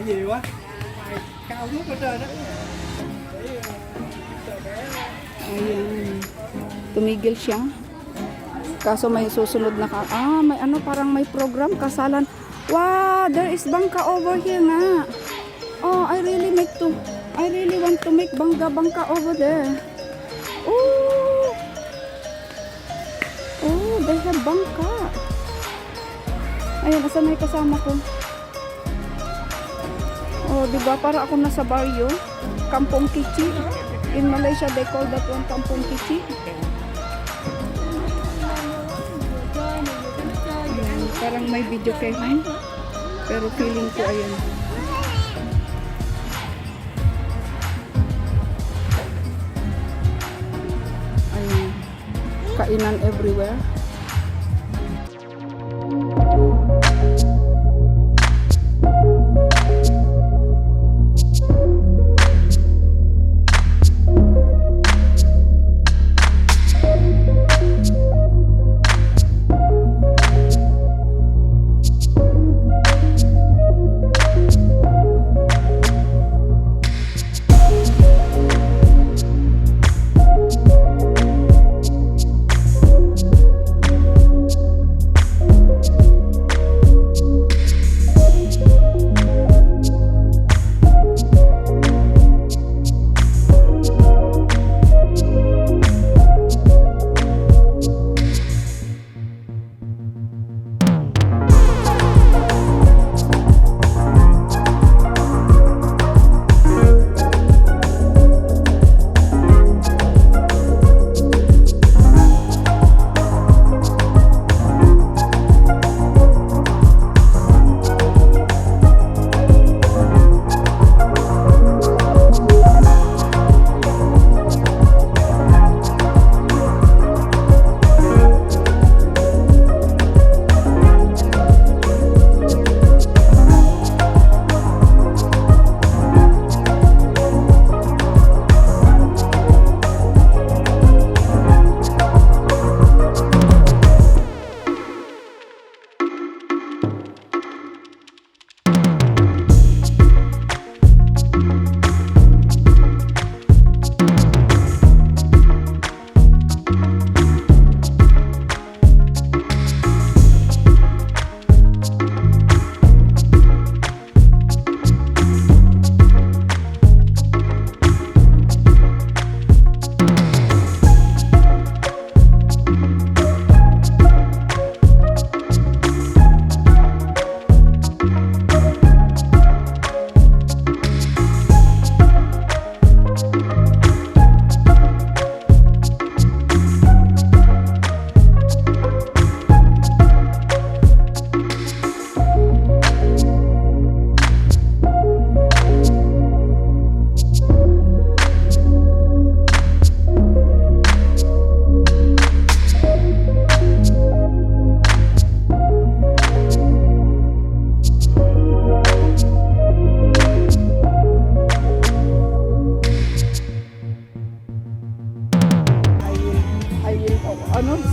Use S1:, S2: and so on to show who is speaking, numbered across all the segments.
S1: gì quá cao thuốc ở trên đó.
S2: Ayan. Tumigil siya. Kaso may susunod na may ano, parang may program, kasalan. Wow, there is bangka over here nga. Oh, I really want to make bangka over there. Oh, they have bangka. Ayan, asan may kasama ko? Oh, diba? Para ako nasa barrio. Kampong Kichi. In Malaysia, they call that one Kampong Kichi. Ayan, parang may video camera. Pero feeling ko, ayan. Ayan. Kainan everywhere.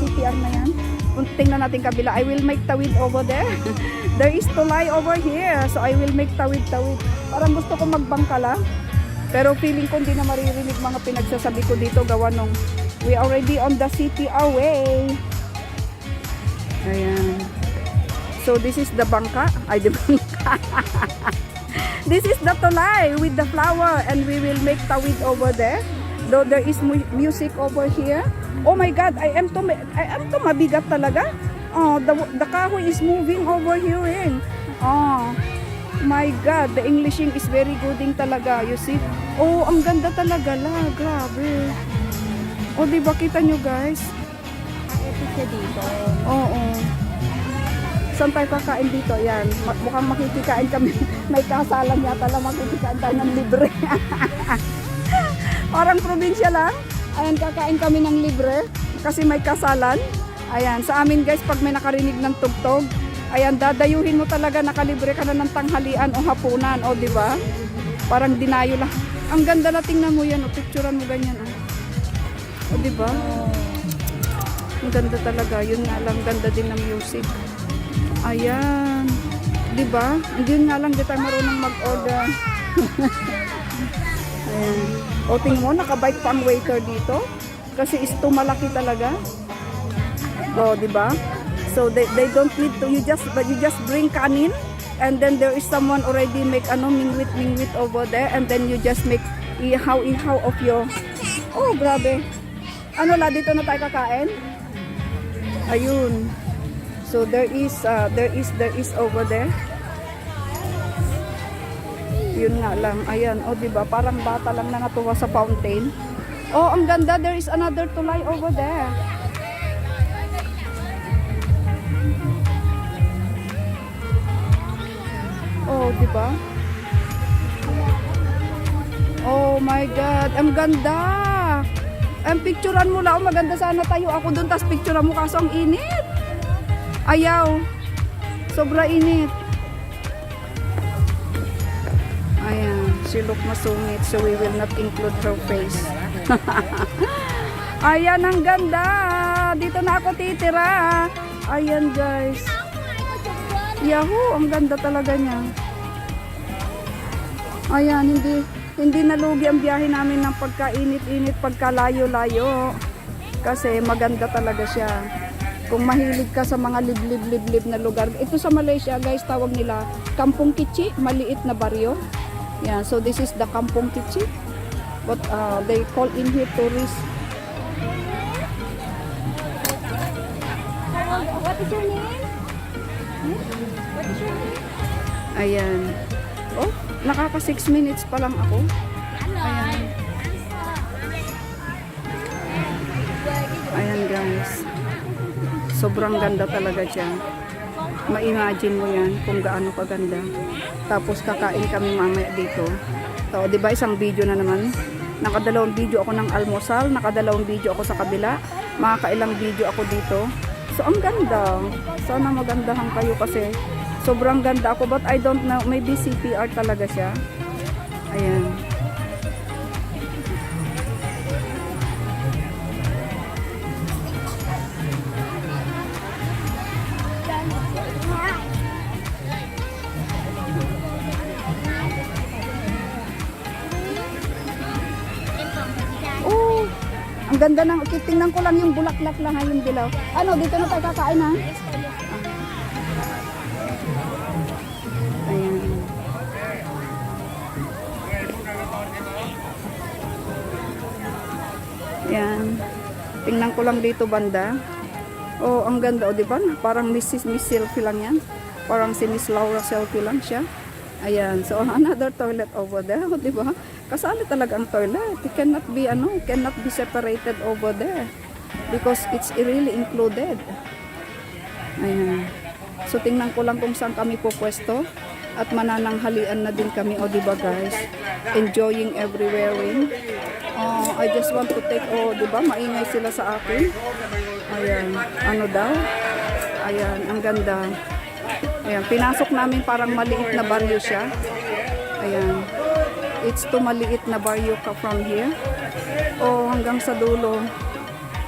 S2: CPR na yan. Kung tingnan natin kabila, I will make tawid over there. There is tulay over here. So I will make tawid. Parang gusto ko magbangka lang. Pero feeling ko hindi na maririnig mga pinagsasabi ko dito gawa nung we already on the CPR way. Ayan. So this is the bangka. Ay, the bangka. This is the tulay with the flower and we will make tawid over there. Though there is music over here. Oh my God, I am to mabigat talaga. Oh, the kahoy is moving over here. Oh my God, the Englishing is very good talaga. You see? Oh, ang ganda talaga la. Grabe. Oh, di ba kita nyo guys?
S3: Ito siya dito.
S2: Oo. Saan tayo kakain dito? Yan. Mukhang makikikain kami. May kasalan yata lang. Makikikain tayo ng libre. Parang probinsya lang. Ayan, kakain kami ng libre. Kasi may kasalan. Ayan, sa amin guys, pag may nakarinig ng tugtog, ayan, dadayuhin mo talaga, nakalibre ka na ng tanghalian o hapunan. O, di ba? Parang dinayo lang. Ang ganda na, tingnan mo yan. O, picturean mo ganyan. O, di ba? Ang ganda talaga. Yun nga lang, ganda din ng music. Ayan. Diba? Hindi nga lang di tayo marunong mag-order. Ayan. O tingin mo, nakabike pa ang waiter dito. Kasi is malaki talaga. O, diba? So they don't need to, you just bring kanin, and then there is someone already make mingwit over there, and then you just make ihaw of your, oh grabe. Ano la, dito na tayo kakain? Ayun. So there is over there. Yun nga lang. Ayan, oh diba? Parang bata lang na natuwa sa fountain. Oh, ang ganda. There is another tulay over there. Oh, diba? Oh my God. Ang ganda. Ang picturean mo lang. Oh, maganda sana tayo. Ako dun, tas picturean mo kaso ang init. Ayaw. Sobra init. Ayan. She look masungit, so we will not include her face. Ayan, ang ganda. Dito na ako titira. Ayan, guys. Yahoo! Ang ganda talaga niya. Ayan, hindi nalugi ang biyahe namin ng pagkainit-init, pagkalayo-layo. Kasi maganda talaga siya. Kung mahilig ka sa mga liblib na lugar. Ito sa Malaysia, guys, tawag nila Kampung Kichi, maliit na baryo. Yeah, so this is the Kampung Kichi. But they call in here tourists.
S3: What is your name? What is your name?
S2: Ayan. Oh, nakaka 6 minutes pa lang ako. Ayan. Ayan, guys. Sobrang ganda talaga siya. Ma-imagine mo yan kung gaano kaganda. Tapos kakain kami mamaya dito. So, di ba isang video na naman? Nakadalawang video ako ng almusal, nakadalawang video ako sa kabila, makakailang video ako dito. So, ang ganda. Sana magandahan kayo kasi sobrang ganda ako. But I don't know, maybe CPR talaga siya. Ayan. Oh, ang ganda ng, tingnan ko lang yung bulaklak lang ha, yung dilaw. Ano, dito na tayo kakain ha? Ayan. Ayan. Tingnan ko lang dito banda. Oh, ang ganda. O, diba? Parang Miss Selfie lang yan. Parang si Miss Laura Selfie lang siya. Ayan. So, another toilet over there. O, diba? Kasali talaga ang toilet. It cannot be separated over there. Because it's really included. Ayan. So, tingnan ko lang kung saan kami pupwesto. At manananghalian na din kami. O, diba guys? Enjoying everywhere. I just want to take, diba? Maingay sila sa akin. Ayan. Ano daw? Ayan. Ang ganda. Ayan. Pinasok namin parang maliit na baryo siya. Ayan. It's too maliit na baryo ka from here. Oh, hanggang sa dulo.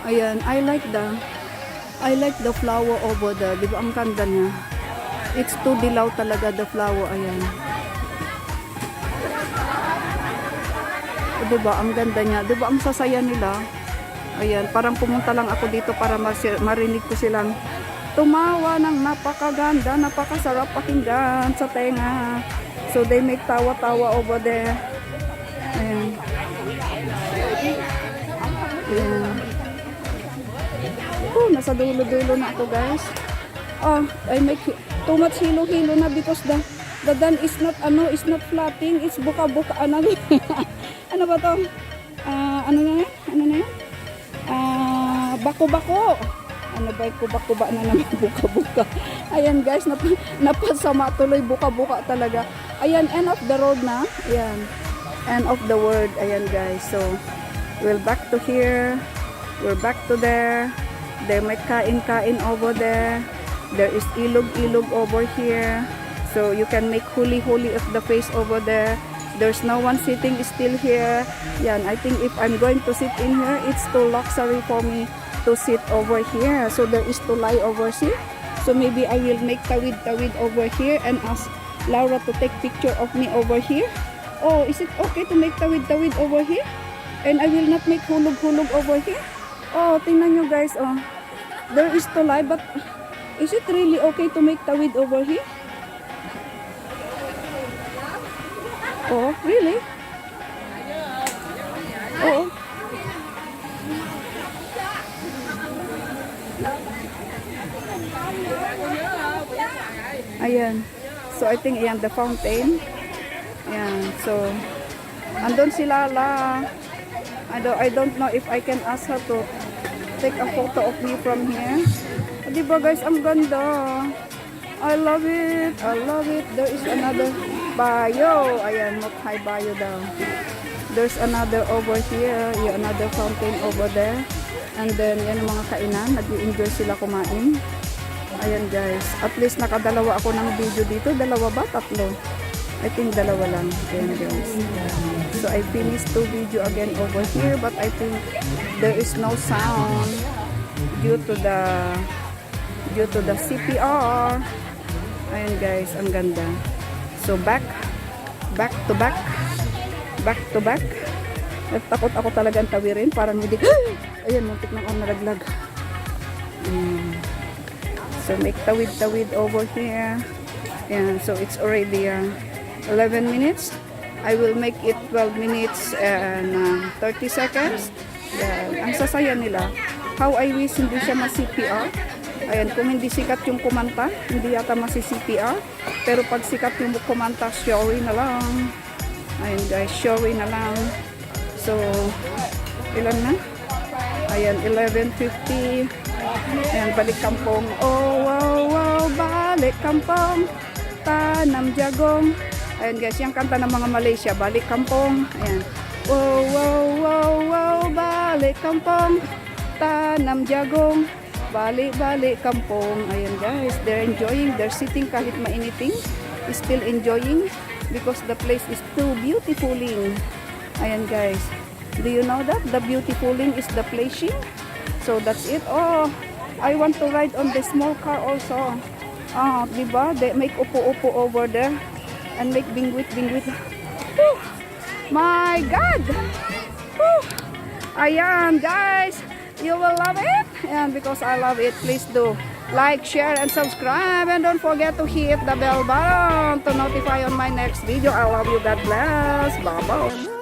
S2: Ayan. I like the flower over there. Diba? Ang ganda niya. It's too dilaw talaga the flower. Ayan. O, diba? Ang ganda niya. Diba? Ang sasaya nila. Ayan. Parang pumunta lang ako dito para marinig ko silang tumawa ng napakaganda, napakasarap pakinggan sa tenga. So they make tawa-tawa over there. Ayan. Ayan. Oh, nasa dulo-dulo na ako guys. Oh, I make too much hilo-hilo na because the dan is not flapping, it's buka-buka. Ano ba to? Ano na yan? Bako-bako. Ano ba yung kuba-kuba na naman, buka-buka. Ayan guys, napasama tuloy, buka-buka talaga. Ayan, end of the road na. Ayan, end of the word. Ayan guys, so we're back to here. We're back to there. There may kain-kain over there. There is ilog-ilog over here. So you can make huli-huli of the face over there. There's no one sitting still here. Yan, I think if I'm going to sit in here, it's too luxury for me to sit over here. So there is to lie over, see? So maybe I will make tawid over here and ask Laura to take picture of me over here. Oh, is it okay to make tawid over here? And I will not make hulog over here? Oh, tingnan nyo guys, oh. There is tulay, but is it really okay to make tawid over here? Oh, really? Oh. Ayan. So, I think, ayan, the fountain. Ayan. So, andun si Lala. I don't know if I can ask her to take a photo of me from here. Diba guys, ang ganda. I love it. I love it. There is another bayo. Ayan, Mokhay bayo daw. There's another over here. Yung another fountain over there. And then, yan ang mga kainan. Nag-i-enjoy sila kumain. Ayan guys. At least nakadalawa ako ng video dito. Dalawa ba? Tatlo? I think dalawa lang. Ayan guys. So, I finished 2 video again over here. But I think there is no sound due to the CPR. Ayan guys. Ang ganda. So, back to back. Nagtakot ako talagang tawirin. Parang hindi. Ayan, muntik na ako nalaglag. So, make tawid over here. Ayan, so it's already 11 minutes. I will make it 12 minutes and 30 seconds. Ayan, ang sasaya nila. How I wish hindi siya ma-CPR. Ayan, kung hindi sikat yung kumanta, hindi yata masi-CPR. Pero pag sikat yung kumanta, showy na lang. Ayan guys, showy na lang. So, ilan na? Ayan, 11:50. Ayan, balik kampong. Oh, wow, wow, balik kampong. Tanam jagong. Ayan guys, yung kanta ng mga Malaysia, balik kampong. Ayan. Wow, wow, wow, wow, balik kampong. Tanam jagong. Balik kampong. Ayan guys, they're enjoying. They're sitting kahit mainiting. Still enjoying because the place is too beautifuling. Ayan guys. Do you know that? The beautifuling is the placing. So that's it. Oh, I want to ride on the small car also. Ah, diba? They make upo-upo over there and make bingwit. Whew. My God! Whew. Ayan guys, you will love it. And because I love it, please do like, share, and subscribe. And don't forget to hit the bell button to notify on my next video. I love you. God bless. Bye-bye.